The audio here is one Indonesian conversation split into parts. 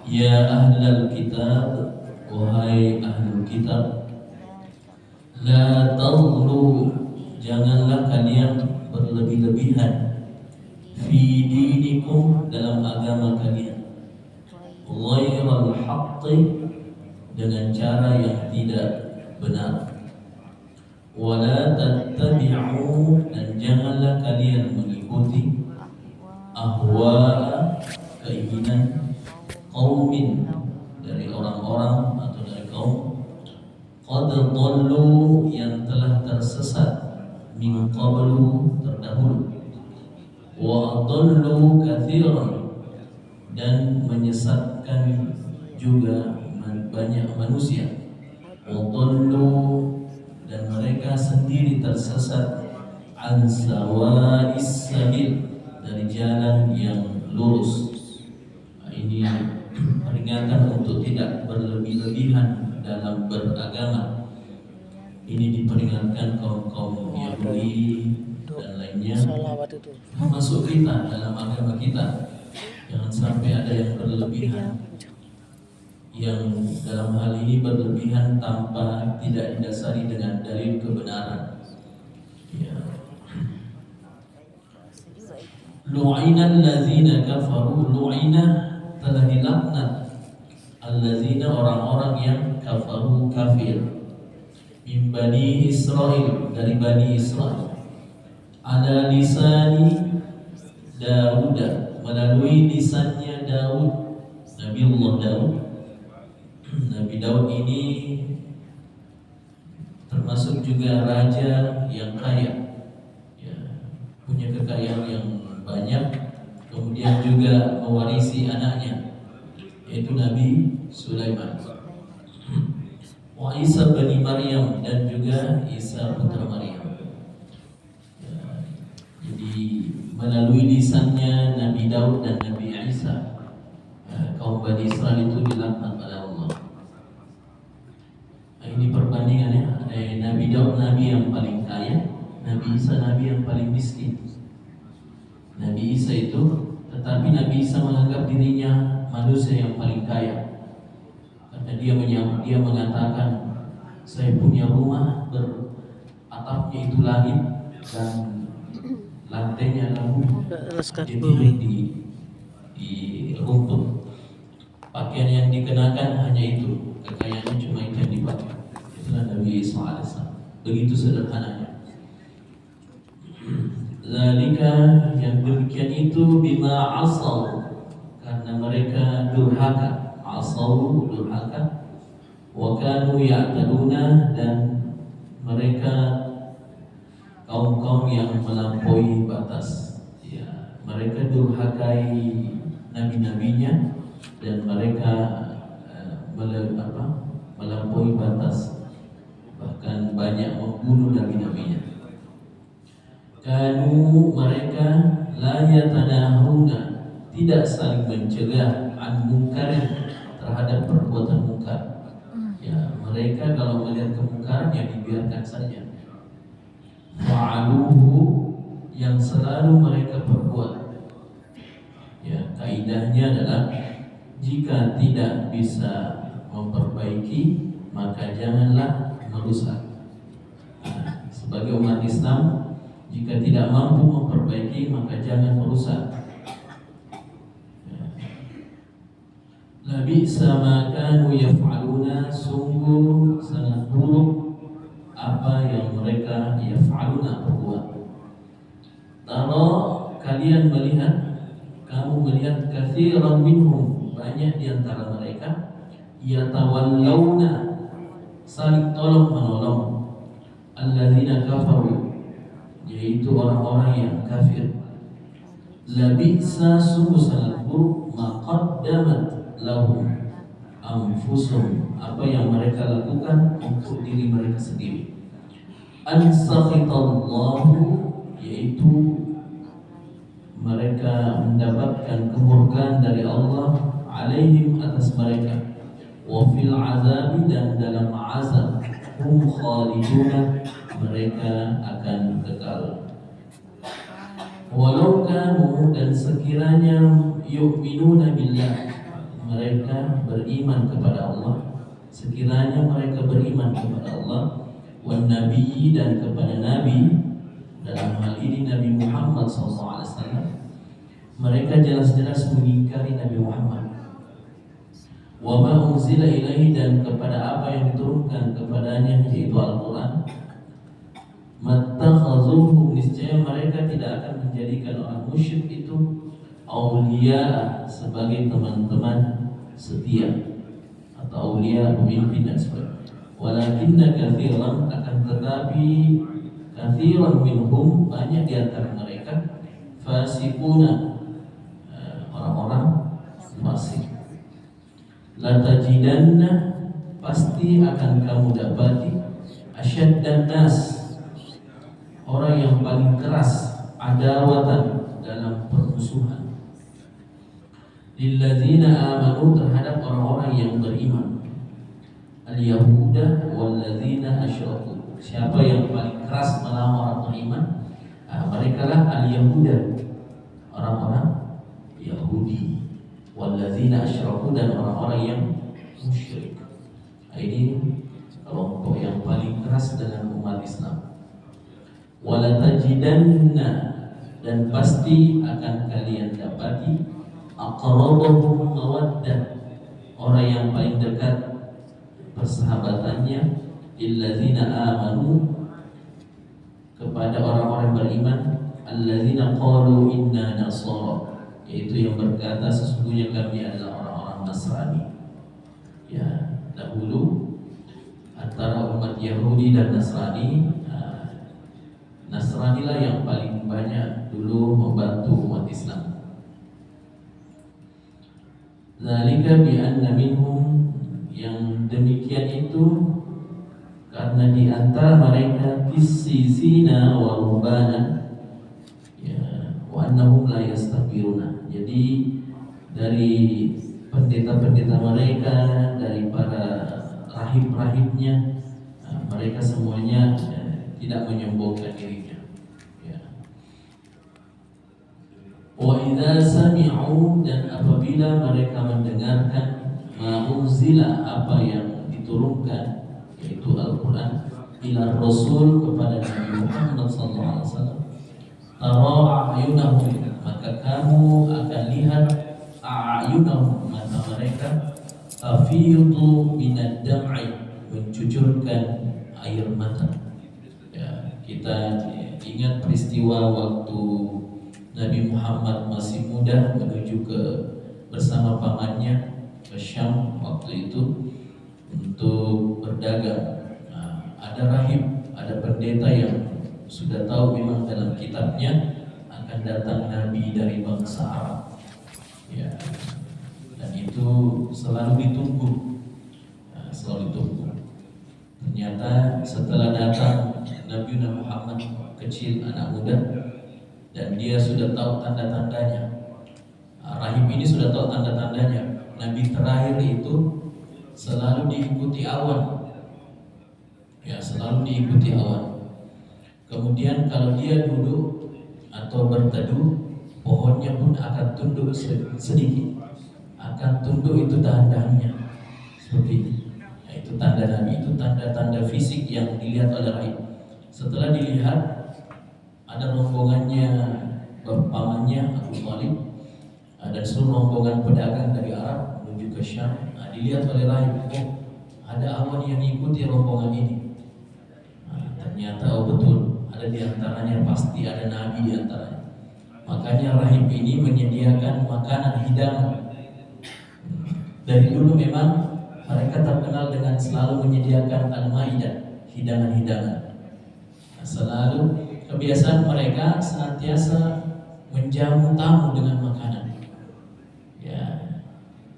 Ya ahlal kitab, wahai ahlul kitab, la taghlu, janganlah kalian berlebih-lebihan, fi dinikum, dalam agama kalian, ghairal haqqi, dengan cara yang tidak benar, wala tattabi'u, dan janganlah kalian mengikuti ahwa'a, keinginan qaumin, dari orang-orang atau dari kaum, qad dhallu, yang telah tersesat, min qablu, terdahulu, wa dhallu katsiran, dan menyesatkan juga banyak manusia, wa dhallu, dan mereka sendiri tersesat, an sawa'is sabil, dari jalan yang lurus. Ini peringatan untuk tidak berlebih-lebihan dalam beragama. Ini diperingatkan kaum-kaum Yahudi dan lainnya, termasuk kita dalam agama kita. Jangan sampai ada yang berlebihan, yang dalam hal ini berlebihan tanpa tidak didasari dengan dalil kebenaran. Ya. Lu'inal ladzina kafaru, lu'ina, telah dilaknat, alladzina, orang-orang yang kafaru, kafir, min bani Israel, dari bani Israel, ala lisani Daud, melalui lisannya Daud, Nabiullah Daud. Nabi Daud ini termasuk juga raja yang kaya, ya, punya kekayaan yang banyak, kemudian juga mewarisi anaknya, yaitu Nabi Sulaiman. Wa Isa bin Maryam, dan juga Isa putra Maryam. Ya, jadi melalui lisannya Nabi Daud dan Nabi Isa, ya, kaum Bani Israel itu dilaknat oleh Allah. Nah, ini perbandingannya. Nabi Daud nabi yang paling kaya, Nabi Isa nabi yang paling miskin. Nabi Isa itu, tetapi Nabi Isa menganggap dirinya manusia yang paling kaya, karena dia mengatakan, saya punya rumah beratapnya itu langit dan lantainya lalu ditidur di rumput. Pakaian yang dikenakan hanya itu, kekayaannya cuma itu yang dipakai. Itulah Nabi Isa AS. Begitu sederhananya. Zalika, yang demikian itu, bima asaw, karena mereka durhaka, asaw durhaka, wa kanu ya'taduna, dan mereka kaum-kaum yang melampaui batas. Ya, mereka durhakai nabi-nabinya, dan mereka melampaui batas, bahkan banyak membunuh nabi-nabinya. Kanu, mereka, la yatanahuna, tidak saling mencegah, an mungkarin, terhadap perbuatan mungkar. Ya, mereka kalau melihat kemungkaran ya dibiarkan saja. Fa'aluhu, yang selalu mereka perbuat. Ya, kaidahnya adalah jika tidak bisa memperbaiki, maka janganlah merusak. Nah, sebagai umat Islam, jika tidak mampu memperbaiki, maka jangan merusak. Labisa ma kanu yaf'aluna, sungguh sangat buruk apa yang mereka yaf'aluna, perbuat. Tara, kalian melihat, kamu melihat, katsiran minhum, banyak di antara mereka, yatawallawna, saling tolong menolong, alladzina kafaru, yaitu orang-orang yang kafir. Labisa, sungguh sangat buruk, maqaddamat lahum anfusum, apa yang mereka lakukan untuk diri mereka sendiri. Ansakhitallahu, yaitu mereka mendapatkan kemurkaan dari Allah, alaihim, atas mereka, wa fil azabi, dan dalam azab, hum khaliduna, mereka akan kekal. Walau kanu, dan sekiranya yu'minuna billah, mereka beriman kepada Allah, sekiranya mereka beriman kepada Allah, wan nabi, dan kepada nabi, dalam hal ini Nabi Muhammad SAW, mereka jelas-jelas mengingkari Nabi Muhammad. Wa ma unzila ilaihi, dan kepada apa yang diturunkan kepadanya, yaitu Al-Quran. Mattakhazuhum, niscaya mereka tidak akan menjadikan orang musyrik itu aulia, sebagai teman-teman setia atau aulia, pemimpin dan sebagainya. Walakinna katsiran, akan tetapi katsiran minhum, banyak di antara mereka, fasiquna, orang-orang fasik. Latajidanna, pasti akan kamu dapati, asyaddan nas, orang yang paling keras, adawatan, dalam permusuhan, lilladzina amanu, terhadap orang-orang yang beriman, al-yahuda walladzina asyraku. Siapa yang paling keras melawan orang beriman? Mereka lah al-yahuda, orang-orang Yahudi, walladzina asyraku, dan orang-orang yang musyrik. Ini kelompok yang paling keras dengan umat Islam. Walatajidanna, dan pasti akan kalian dapati, aqrabahum mawaddah, orang yang paling dekat persahabatannya, illadzina amanu, kepada orang-orang beriman, alladzina qalu inna nasara, yaitu yang berkata sesungguhnya kami adalah orang-orang Nasrani. Ya, dahulu antara umat Yahudi dan Nasrani, Nasrani lah yang paling banyak dulu membantu umat Islam. Zalika bi anna minhum, yang demikian itu karena di antara mereka qissisina wa rubbana, ya, wa annahum la yastakbiruna. Jadi dari pendeta-pendeta mereka, dari para rahib-rahibnya, mereka semuanya tidak menyombongkan dirinya. Ya. Wa idza sami'u, dan apabila mereka mendengarkan, ma unzila, apa yang diturunkan, yaitu Al-Quran, ila Rasul, kepada Nabi Muhammad SAW, tara a'yunahum, maka kamu akan lihat a'yunahum, mata mereka, tafidu minad dam'i, mencucurkan air mata. Ya, kita ingat peristiwa waktu Nabi Muhammad masih muda menuju bersama pamannya ke Syam waktu itu untuk berdagang. Ada rahib, ada pendeta yang sudah tahu memang dalam kitabnya akan datang Nabi dari bangsa Arab. Ya, dan itu selalu ditunggu, selalu ditunggu. Ternyata setelah datang Nabi Muhammad kecil, anak muda, dan dia sudah tahu tanda-tandanya. Rahib ini sudah tahu tanda-tandanya. Nabi terakhir itu selalu diikuti awan. Ya, selalu diikuti awan. Kemudian kalau dia duduk atau berteduh, pohonnya pun akan tunduk sedikit. Akan tunduk itu dahan-dahannya. Seperti ini. Ya, itu tanda Nabi, itu tanda-tanda fisik yang dilihat oleh rahib. Setelah dilihat, ada rombongannya pamannya Abu Thalib, dan seluruh rombongan pedagang dari Arab menuju ke Syam. Dilihat oleh rahib, ada awan yang mengikuti rombongan ini. Ternyata betul, ada di antaranya, pasti ada Nabi di antaranya. Makanya rahib ini menyediakan makanan hidangan. Dari dulu memang mereka terkenal dengan selalu menyediakan al-maidah, hidangan-hidangan. Selalu kebiasaan mereka senantiasa menjamu tamu dengan makanan. Ya,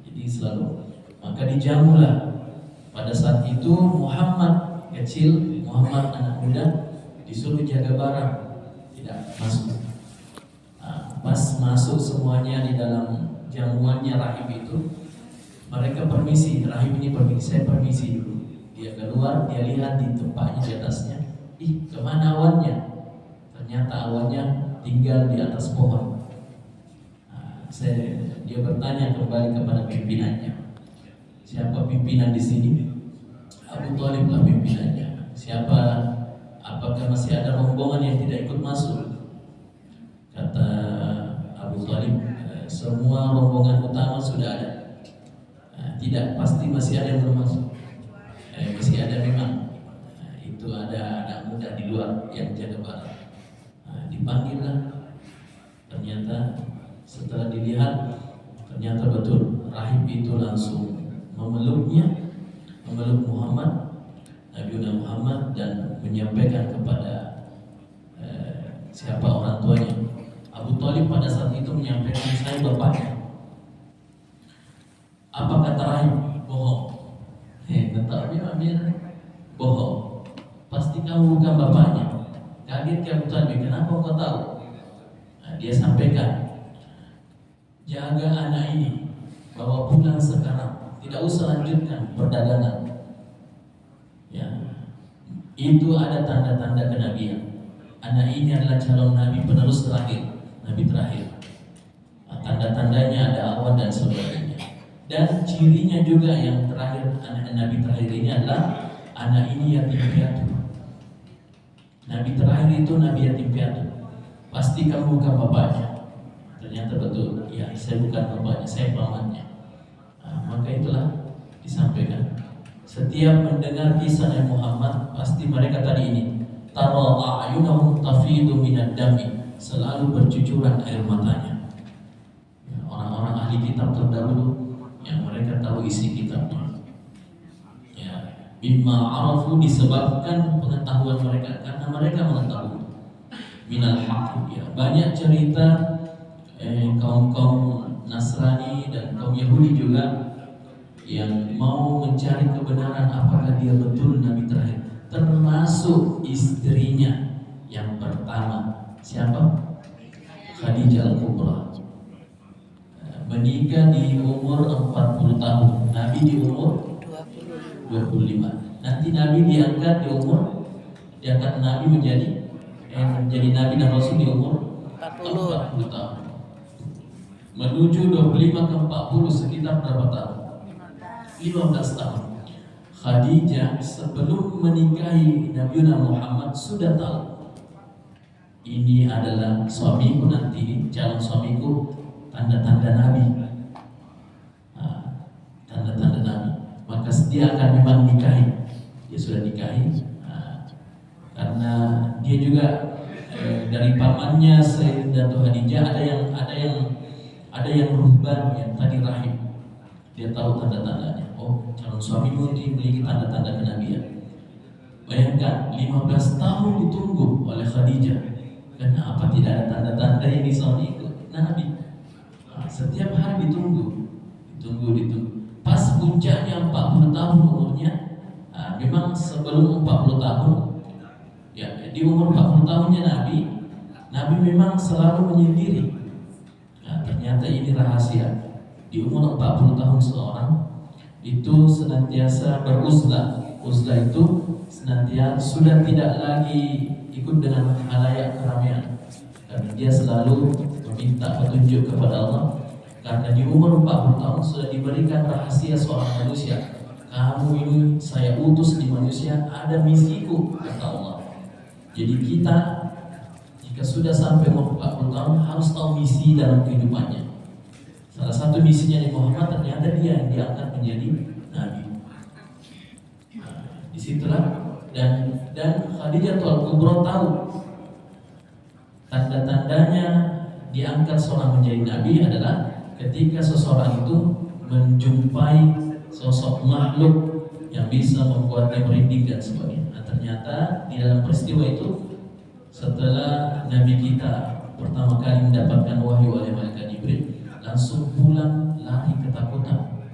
jadi selalu. Maka dijamulah. Pada saat itu Muhammad kecil, Muhammad anak muda, disuruh jaga barang, tidak masuk. Pas masuk semuanya di dalam jamuannya rahib itu, mereka permisi, rahib ini permisi, saya permisi dulu. Dia keluar, dia lihat di tempatnya di atasnya. Kemana awannya? Ternyata awannya tinggal di atas pohon. Dia bertanya kembali kepada pimpinannya. siapa pimpinan di sini? Abu Thalib lah pimpinannya. Siapa? Apakah masih ada rombongan yang tidak ikut masuk? Kata Abu Thalib, semua rombongan utama sudah ada. Tidak, pasti masih ada yang belum masuk. Masih ada memang. Itu ada anak muda di luar yang jaga barat. Dipanggillah. Ternyata setelah dilihat, ternyata betul rahib itu langsung memeluknya, memeluk Muhammad, Nabi Muhammad, dan menyampaikan kepada siapa orang tuanya. Abu Thalib pada saat itu menyampaikan, saya bapaknya. Apa kata rahib? Bohong. Tetapnya Amir bohong. Pasti kamu bukan bapaknya. Kaget ke Abu Thalib, kenapa kau tahu? Dia sampaikan, jaga anak ini, bawa pulang sekarang, tidak usah lanjutkan perdagangan. Ya, itu ada tanda-tanda kenabian. Anak ini adalah calon nabi, penerus terakhir, nabi terakhir. Tanda-tandanya ada awan dan sebagainya. Dan cirinya juga yang terakhir, anak nabi terakhir ini adalah anak ini yatim piatu. Nabi terakhir itu nabi yatim piatu. Pasti kamu bukan bapaknya. Ternyata betul, ya saya bukan bapaknya, saya pamannya. Maka itulah disampaikan. Setiap mendengar kisah Nabi Muhammad, pasti mereka tadi ini, tara a'yunahum tafidu minad dami, selalu bercucuran air matanya. Orang-orang ahli kitab terdahulu yang mereka tahu isi kitabnya. Ya, bima arafu, disebabkan pengetahuan mereka, karena mereka mengetahui minal haq. Ya, banyak cerita kaum-kaum Nasrani dan kaum Yahudi juga yang mau mencari kebenaran apakah dia betul nabi terakhir, termasuk istrinya yang pertama. Siapa? Khadijah Al-Kubra. Menikah di umur 40 tahun, Nabi di umur 25. Nanti Nabi diangkat Nabi menjadi Nabi dan Rasul di umur 40 tahun. Menuju 25 ke 40, sekitar berapa tahun? 15 tahun. Khadijah sebelum menikahi Nabi Muhammad sudah tahu, ini adalah suamiku nanti, calon suamiku, tanda-tanda Nabi. Tanda-tanda Nabi. Maka dia akan memang nikahi. Dia sudah nikahi. Karena dia juga dari pamannya Sayyidatul Khadijah ada yang ruhban, yang tadi rahim. Dia tahu tanda-tandanya. Oh, calon suamimu memiliki tanda-tanda kenabian. Bayangkan 15 tahun ditunggu oleh Khadijah. Kenapa tidak ada tanda-tanda ini suamiku Nabi? Setiap hari ditunggu. Pas puncaknya 40 tahun umurnya. Memang sebelum 40 tahun, ya, di umur 40 tahunnya Nabi memang selalu menyendiri. Ternyata ini rahasia. Di umur 40 tahun seorang itu senantiasa beruzlah. Uzlah itu senantiasa sudah tidak lagi ikut dengan halayak keramaian, karena dia selalu meminta petunjuk kepada Allah. Karena di umur 40 tahun sudah diberikan rahasia seorang manusia. Kamu ini saya utus di manusia, ada misiku, kata Allah. Jadi kita jika sudah sampai umur 40 tahun harus tahu misi dalam kehidupannya. Salah satu misinya di Muhammad ternyata dia yang diangkat menjadi Nabi. Disitulah dan Khadijah Al-Kubra tahu tanda-tandanya diangkat seorang menjadi Nabi adalah ketika seseorang itu menjumpai sosok makhluk yang bisa membuatnya merinding dan sebagainya. Ternyata di dalam peristiwa itu, setelah Nabi kita pertama kali mendapatkan wahyu oleh malaikat Jibril, langsung pulang lari ketakutan.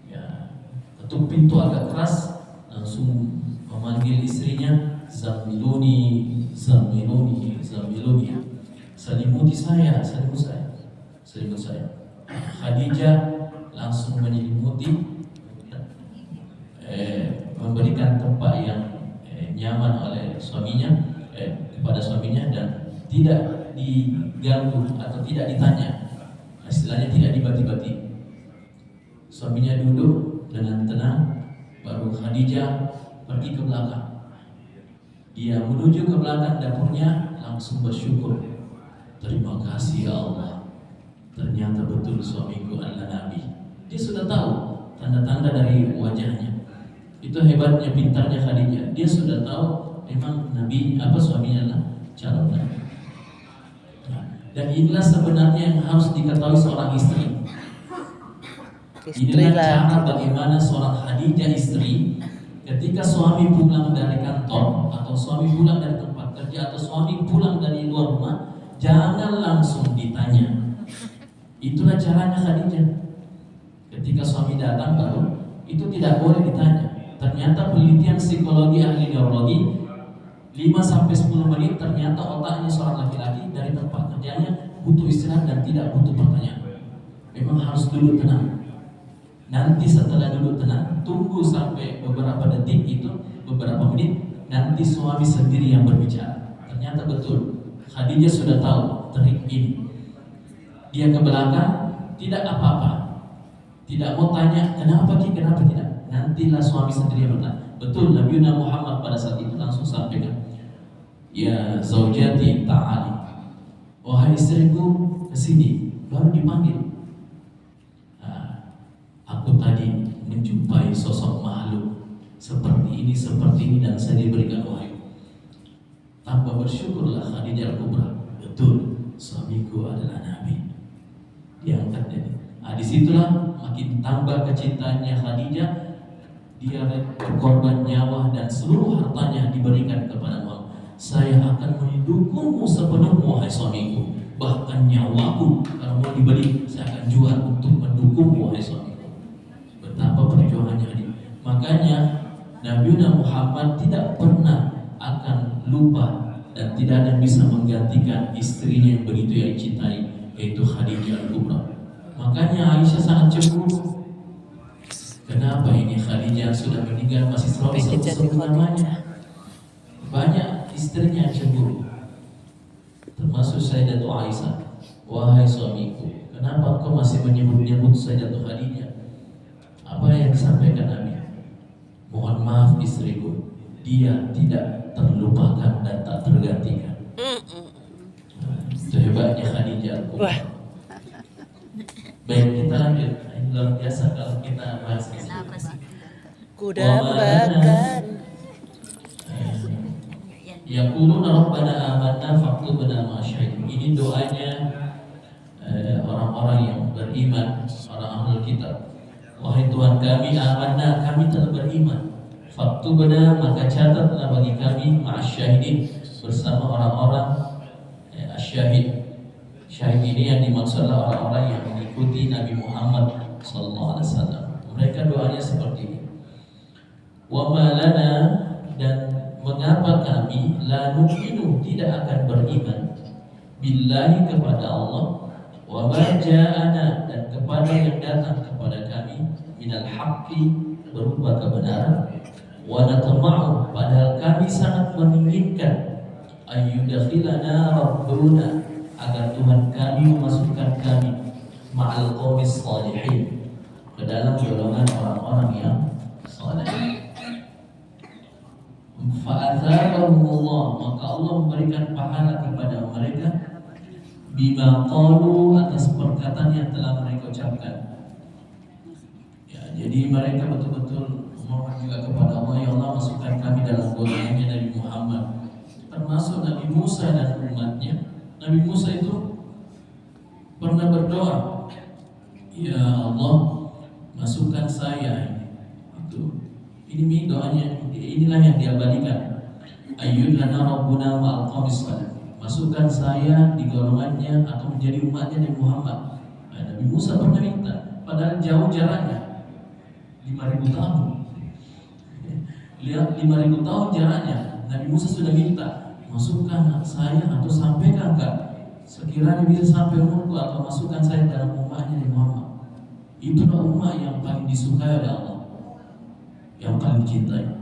Ya, ketuk pintu agak keras, langsung memanggil istrinya, Zamiluni, selimuti saya. Khadijah langsung menyelimuti, memberikan tempat yang nyaman oleh suaminya, kepada suaminya, dan tidak diganggu atau tidak ditanya, istilahnya tidak dibati-bati. Suaminya duduk dengan tenang, baru Khadijah pergi ke belakang. Dia menuju ke belakang dapurnya, langsung bersyukur. Terima kasih ya Allah, ternyata betul suamiku adalah Nabi. Dia sudah tahu tanda-tanda dari wajahnya. Itu hebatnya, pintarnya Khadijah. Dia sudah tahu memang Nabi suaminya adalah calon Nabi. Dan inilah sebenarnya yang harus diketahui seorang istri. Inilah cara bagaimana seorang Khadijah istri ketika suami pulang dari kantor atau suami pulang dari tempat kerja atau suami pulang dari luar rumah, jangan langsung ditanya. Itulah caranya Khadijah. Ketika suami datang baru, itu tidak boleh ditanya. Ternyata penelitian psikologi ahli neurologi 5-10 menit ternyata otaknya seorang laki-laki dari tempat kerjanya butuh istirahat dan tidak butuh pertanyaan. Memang harus duduk tenang. Nanti setelah duduk tenang, tunggu sampai beberapa detik itu, beberapa menit, nanti suami sendiri yang berbicara. Ternyata betul, Khadijah sudah tahu trik ini. Dia ke belakang, tidak apa-apa, tidak mau tanya kenapa kenapa tidak. Nantilah suami sendiri yang bertanya. Betul, Nabi Muhammad pada saat itu langsung sampaikan, ya zaujati ta'ali, wahai istriku kesini. Baru dipanggil. Aku tadi menjumpai sosok makhluk seperti ini dan saya diberikan wahyu. Tanpa bersyukurlah Khadijah Al-Kubra. Betul, suamiku adalah Nabi. Diangkat ini. Disitulah makin tambah kecintaannya Khadijah. Dia berkorban nyawa dan seluruh hartanya diberikan kepada Allah. Saya akan mendukungmu sepenuhnya wahai suamiku. Bahkan nyawaku kalau mau dibeli saya akan jual untuk mendukungmu wahai suamiku. Betapa perjuangannya ini. Makanya Nabi Muhammad tidak pernah akan lupa dan tidak ada yang bisa menggantikan istrinya yang begitu yang dicintai, yaitu Khadijah Al-Kubra. Makanya Aisyah sangat cemburu. Kenapa ini Khadijah sudah meninggal masih selalu sebut namanya? Banyak istrinya cemburu, termasuk Sayyidatu Aisyah. Wahai suamiku, kenapa kau masih menyebut-nyebut Sayyidatu Khadijah? Apa yang disampaikan Nabi? Mohon maaf istriku, dia tidak terlupakan dan tak tergantikan. Itu hebatnya Khadijah Al-Kubra. Baik, kita lanjut. Ini luar biasa kalau kita bahas ini. Kuda bakar. Yaquluna rabbana amanna faktubna ma'asyhadin. Ini doanya orang-orang yang beriman, orang ahlul kitab. Wahai Tuhan kami, amanna, kami telah beriman. Faktubna, maka catatlah bagi kami ma'asyhadin, bersama orang-orang asyhad. Syahid ini yang dimaksud adalah orang-orang yang mengikuti Nabi Muhammad SAW. Mereka doanya seperti ini. Wa ma lana, dan mengapa kami la nu'minu, tidak akan beriman billahi, kepada Allah, wa ma ja'ana, dan kepada yang datang kepada kami, minal haqqi, berupa kebenaran, wa natama'u, padahal kami sangat menginginkan ayyudakhilana rabbuna, agar Tuhan kami memasukkan kami ma'al qaumis shalihin, ke dalam golongan orang-orang yang saleh. Fa'athārahumullah, maka Allah memberikan pahala kepada mereka bima qalu, atas perkataan yang telah mereka ucapkan. Ya, jadi mereka betul-betul memohon juga kepada Allah, ya Allah masukkan kami dalam golongannya Nabi Muhammad, termasuk Nabi Musa dan umatnya. Nabi Musa itu pernah berdoa, ya Allah masukkan saya. Ini doanya, inilah yang diabadikan. Ayyudlana rabbuna ma'al qaumis salih, masukkan saya di golongannya atau menjadi umatnya Nabi Muhammad. Nabi Musa pernah minta, padahal jauh jaraknya 5.000 tahun. Lihat 5.000 tahun jaraknya, Nabi Musa sudah minta, masukkan saya atau sampaikan enggak, sekiranya bisa sampai umurku, atau masukkan saya dalam umatnya Nabi Muhammad. Itulah umat yang paling disukai oleh Allah, yang paling dicintai.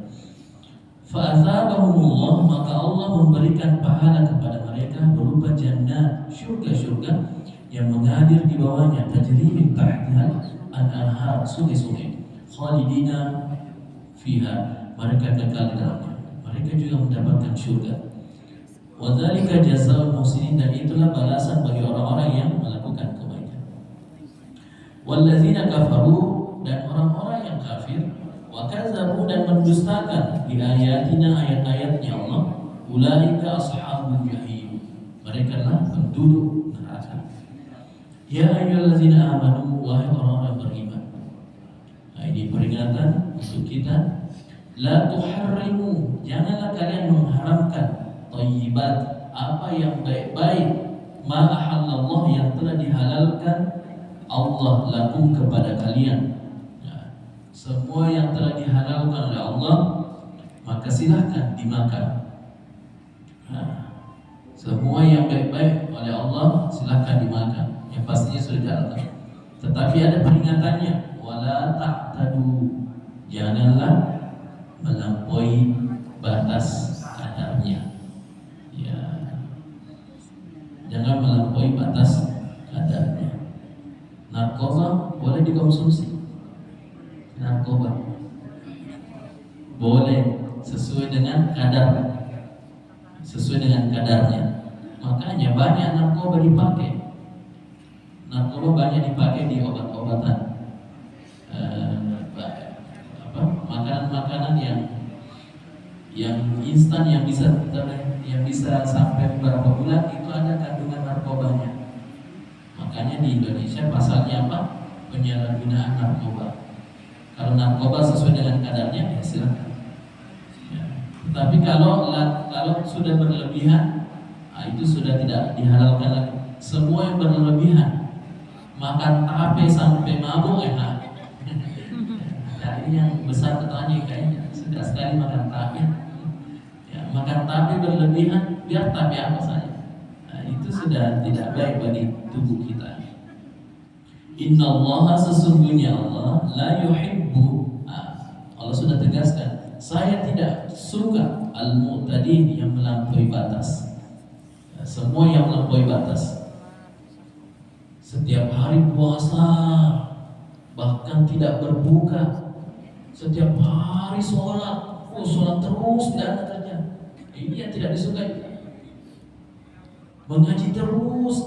Fa'athābahumullah, maka Allah memberikan pahala kepada mereka berupa jannah, syurga-syurga yang mengalir di bawahnya, tajri min tahtihal al-anhar, sungai-sungai, khalidina fiha, mereka kekal di dalamnya, mereka juga mendapatkan surga. Wa dzalika jazaa'ul muhsinin, dan itulah balasan bagi orang-orang yang melakukan kebaikan. Walladzina kafaru, dan orang-orang yang kafir, wa kadzabu, dan mendustakan bi ayatina, ayat-ayatnya Allah, ulaika ashabul jahim, mereka lah penduduk neraka. Ya ayyuhallazina amanu, wahai orang-orang beriman. Nah, ini peringatan untuk kita. La tuharrimu, janganlah kalian mengharamkan thayyibat, apa yang baik-baik, ma ahallallah, yang telah dihalalkan Allah lakum, kepada kalian. Nah, semua yang telah dihalalkan oleh Allah maka silahkan dimakan. Nah, semua yang baik-baik oleh Allah silahkan dimakan, yang pastinya sudah dihalalkan. Tetapi ada peringatannya, wala ta'tadu, janganlah melampaui batas kadarnya. Ya, jangan melampaui batas kadarnya. Narkoba boleh dikonsumsi, narkoba boleh sesuai dengan kadar, sesuai dengan kadarnya. Makanya banyak narkoba dipakai. Narkoba banyak dipakai di obat-obatan, makanan-makanan yang instan, yang bisa sampai beberapa bulan, itu ada kandungan narkobanya. Makanya di Indonesia pasalnya apa? Penyalahgunaan narkoba. Kalau narkoba sesuai dengan kadarnya, ya silakan. Ya. Tapi kalau sudah berlebihan, itu sudah tidak dihalalkan lagi. Semua yang berlebihan, makan tape sampai mabuk, enak. Nah, ini yang besar petani kayaknya sudah sekali makan tape. Ya, makan tape berlebihan, biar tape apa saja. Nah, itu sudah tidak baik bagi tubuh kita. Innallaha, sesungguhnya Allah, la yuhibbu, Allah sudah tegaskan, saya tidak suka al-mu'tadin, yang melampaui batas. Semua yang melampaui batas, setiap hari puasa, bahkan tidak berbuka, setiap hari sholat, sholat terus, tidak ada kerja. Ini yang tidak disukai. Mengaji terus,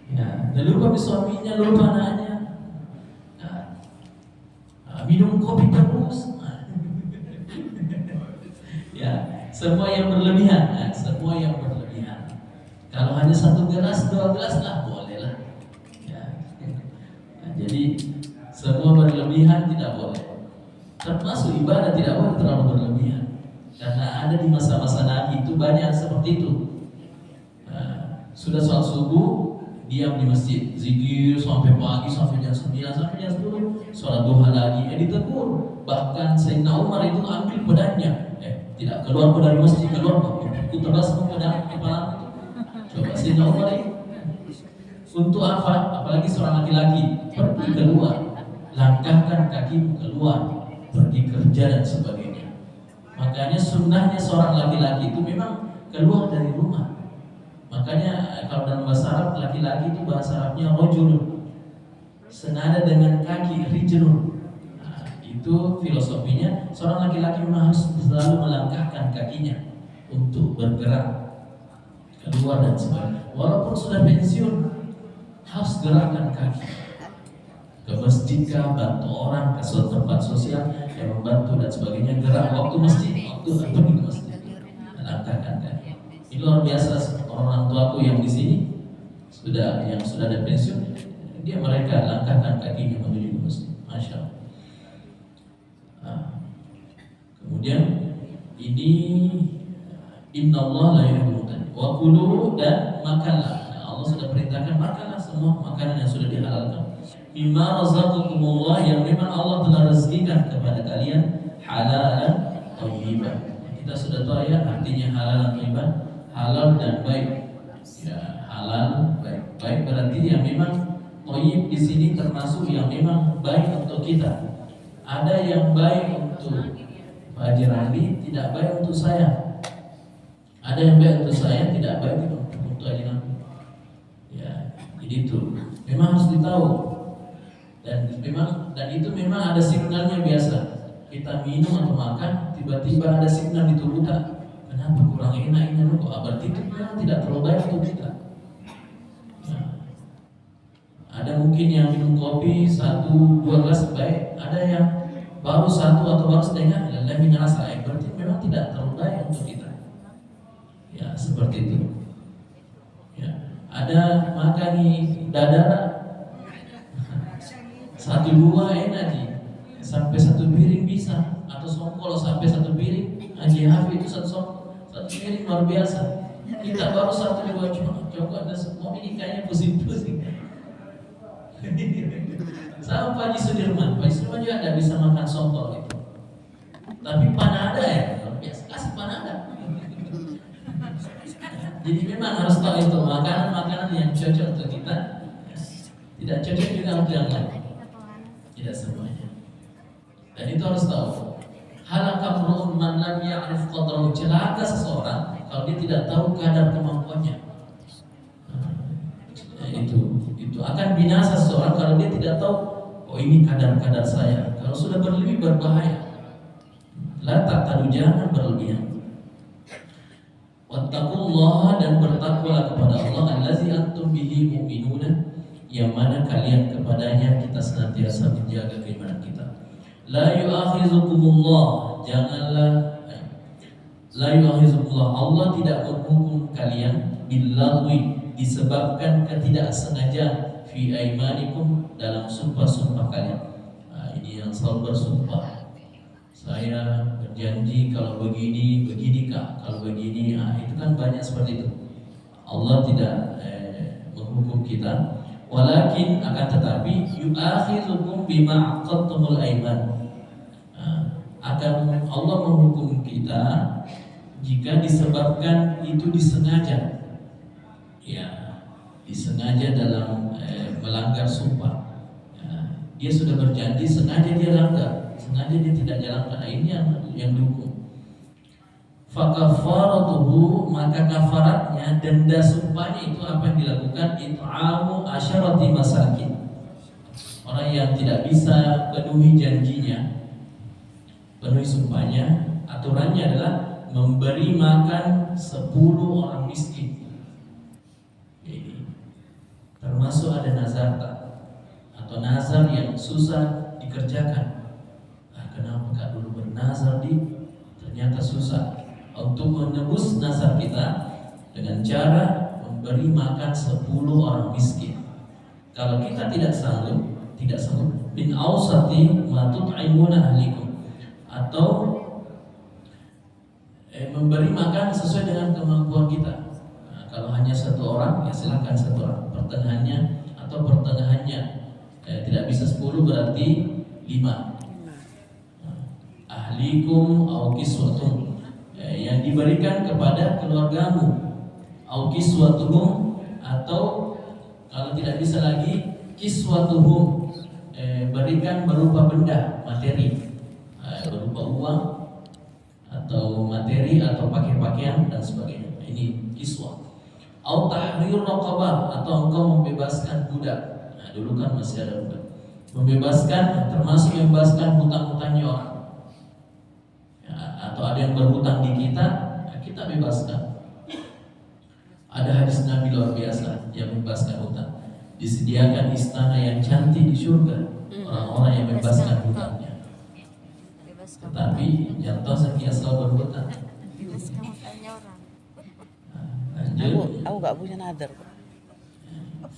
ya, dan lupa suaminya, lupa anaknya. Minum kopi terus. Ya, semua yang berlebihan, semua yang berlebihan. Kalau hanya 1 gelas, 2 gelas lah, boleh lah. Ya. Jadi semua berlebihan tidak boleh. Termasuk ibadah tidak boleh terlalu berlebihan. Karena ada di masa-masa Nabi itu banyak seperti itu. Sudah sholat subuh, diam di masjid, zikir sampai pagi, sampai jam 9, sampai jam 10, sholat duha lagi, ditegur. Bahkan Sayyidina Umar itu ambil pedangnya, tidak keluar dari masjid, keluar aku tebas sama pedang kepala. Coba Sayyidina Umar ini untuk apa? Apalagi seorang laki-laki, pergi keluar, langkahkan kakimu keluar, pergi kerja dan sebagainya. Makanya sunnahnya seorang laki-laki itu memang keluar dari rumah. Makanya kalau dalam bahasa Arab, laki-laki itu bahasa Arabnya rojulun, senada dengan kaki, rijlun. Nah, itu filosofinya, seorang laki-laki memang harus selalu melangkahkan kakinya untuk bergerak keluar dan sebagainya. Walaupun sudah pensiun, harus gerakkan kaki ke masjid kah, bantu orang ke suatu tempat sosial yang membantu dan sebagainya, gerak waktu masjid, waktu pergi ke masjid, langkahkan kaki. Ini luar biasa. Orang tuaku yang di sini sudah ada pensiun, mereka langkahkan kakinya menuju ke masjid. Masya Allah. Kemudian ini innallaha la yuhibbul mu'tadin wa kulu, dan makanlah. Allah sudah perintahkan makanlah semua makanan yang sudah dihalalkan. Mimma razaqakumullah, yang memang Allah telah rezekikan kepada kalian, halalan thayyiban. Kita sudah tahu ya artinya halalan thayyiban. Halal dan baik, ya, halal baik. Baik berarti yang memang thayyib di sini termasuk yang memang baik untuk kita. Ada yang baik untuk Pak Haji Ramli, tidak baik untuk saya. Ada yang baik untuk saya, tidak baik untuk Haji Ramli. Ya, jadi itu memang harus ditahu. dan itu memang ada signalnya biasa. Kita minum atau makan, tiba-tiba ada signal di tubuh kita. Kenapa kurang enak ini kok? Berarti itu memang tidak terlalu baik untuk kita. Nah, ada mungkin yang minum kopi 1-2 gelas baik, ada yang baru 1 atau baru setengah lebih ngerasa berarti memang tidak terlalu baik untuk kita. Ya seperti itu. Ya, ada makan dadar 1-2 enak nih, sampai 1 piring bisa, atau songkol sampai 1 piring. Haji Hafi itu satu piring luar biasa. Kita baru 1-2 coba ada semua ini kayaknya pusing-pusing. Sama Pak Haji Sudirman juga ada bisa makan songkol itu. Tapi panada ya, luar biasa kasih panada. Jadi memang harus tahu itu makanan-makanan yang cocok untuk kita, tidak cocok juga untuk yang lain. Tidak semuanya. Dan itu harus tahu. Halaka mru'un man lam ya'rif qadrahu. Celaka seseorang kalau dia tidak tahu kadar kemampuannya. Itu akan binasa seseorang kalau dia tidak tahu, oh ini kadar saya. Kalau sudah berlebih berbahaya. La taqtadu, jangan berlebihan. Wattaqullaha, dan bertakwalah kepada Allah allazi antum bihi mu'minuna, yang mana kalian kepadanya kita senantiasa menjaga keimanan kita. La yu'akhizukumullah, la yu'akhizukumullah, Allah tidak menghukum kalian billaghwi, disebabkan ketidaksengajaan, fi aimanikum, dalam sumpah-sumpah kalian. Nah, ini yang selalu bersumpah, saya berjanji kalau begini kak, kalau begini, itu kan banyak seperti itu. Allah tidak menghukum kita, walakin akan tetapi yu'akhizukum bima aqadtumul aiman, akan Allah menghukum kita jika disebabkan itu disengaja, ya disengaja dalam melanggar sumpah. Dia sudah berjanji, sengaja dia langgar, sengaja dia tidak jalankan. Ini yang dihukum. Fakafaratuhu, maka kafaratnya, denda sumpahnya itu apa yang dilakukan? It'amu asyarati masakin. Orang yang tidak bisa penuhi janjinya, penuhi sumpahnya, aturannya adalah memberi makan 10 orang miskin. Ini termasuk ada nazar atau nazar yang susah dikerjakan. Kenapa kak dulu bernazar ternyata susah. Untuk menebus nazar kita dengan cara memberi makan 10 orang miskin. Kalau kita tidak sanggup bin ausati ma tut'imuna ahlikum, atau memberi makan sesuai dengan kemampuan kita. Kalau hanya 1 orang, ya silakan 1 orang. Pertengahannya tidak bisa 10, berarti 5. Ahlikum au kiswatum, yang diberikan kepada keluargamu, au kiswatuhum, atau kalau tidak bisa lagi kiswatuhum, berikan berupa benda, materi, berupa uang atau materi atau pakaian dan sebagainya. Ini kiswah. Au tahrir raqabah, atau engkau membebaskan budak. Nah, dulu kan masih ada budak. Membebaskan, termasuk membebaskan hutang-hutangnya orang. Ya, atau ada yang berhutang di kita, ya kita bebaskan. Ada hadis Nabi luar biasa yang membebaskan hutang. Disediakan istana yang cantik di surga orang-orang yang membebaskan hutangnya. Tetapi yang tahu sekian selalu berhutang. Aku gak punya nadar.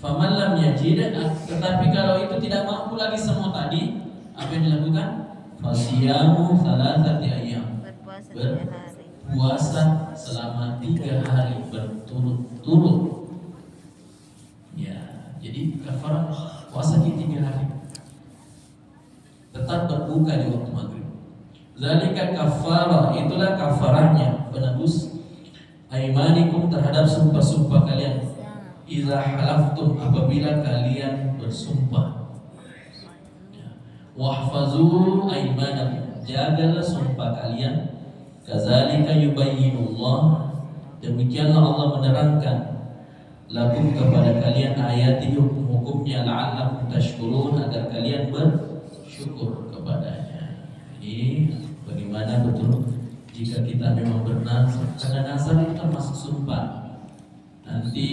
Faman lam yajid, tetapi kalau itu tidak mampu lagi semua tadi, apa yang dilakukan? Fasiyamu salasati ayyam, berpuasa selama 3 hari berturut-turut. Ya, jadi kafarat puasa di 3 hari. Tetap berbuka di waktu maghrib. Zalika kafarah, itulah kafarahnya, penebus aimanikum, terhadap sumpah-sumpah kalian. Iza halaftum, apabila kalian bersumpah. Wahfazu aimanakum, jagalah sumpah kalian. Kazalika yubayyinullah, demikianlah Allah menerangkan lakum kepada kalian ayati hukum-hukumnya la'allakum tashkurun agar kalian bersyukur kepadanya. Ini bagaimana betul jika kita memang bernazar, karena nazar itu kan masuk sumpah. Nanti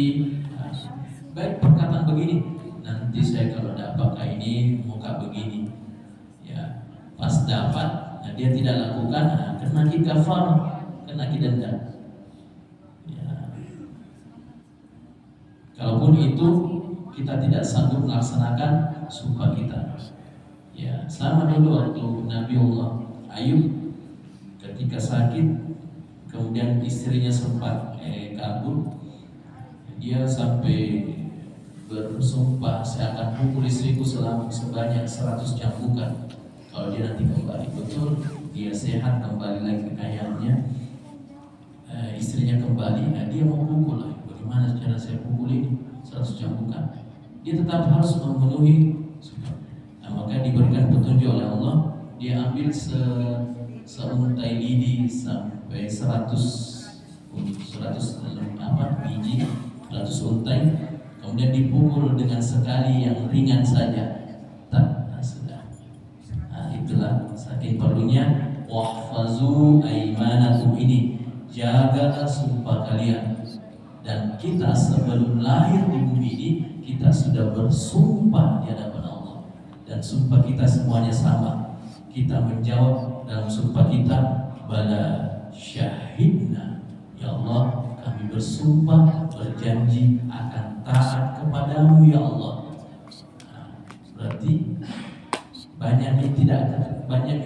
baik perkataan begini, nanti saya kalau dapat ini muka begini, ya pas dapat, nah dia tidak lakukan, nah, kena kafar, kena denda. Ya. Kalaupun itu kita tidak sanggup melaksanakan sumpah kita, ya sama dulu waktu Nabiullah Ayub ketika sakit, kemudian istrinya sempat kabur, dia sampai bersumpah, saya akan pukul istriku sebanyak 100 cambukan kalau dia nanti kembali. Betul, dia sehat kembali lagi kekayaannya, istrinya kembali, nah dia mau pukul lagi. Bagaimana cara saya pukul ini 100 cambukan? Dia tetap harus memenuhi sumpah. Nah, maka diberikan petunjuk oleh Allah, dia ambil seuntai lidi sampai 100 biji, 100 untai, kemudian dipukul dengan sekali yang ringan saja. Nah, sudah. Nah, itulah saking perlunya wahfazu aimanakum, ini jagalah sumpah kalian. Dan kita sebelum lahir di bumi ini kita sudah bersumpah di hadapan Allah, dan sumpah kita semuanya sama. Kita menjawab dalam sumpah kita, bala syahidna, ya Allah kami bersumpah, berjanji akan taat kepadamu ya Allah. Nah, berarti banyak yang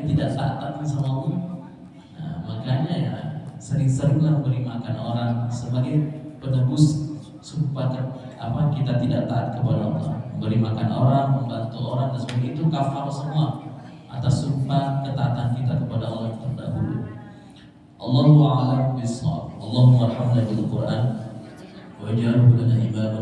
tidak taat sama Allah. Nah, makanya ya sering-seringlah beri makan orang sebagai penebus sumpah kita tidak taat kepada Allah. Beri makan orang, membantu orang dan sebagainya, itu kafar semua atas sumpah ketaatan kita kepada Allah yang terdahulu. Allahu a'lam bishawab. Allahumma arhamna bil Qur'an waj'alhu lana imaman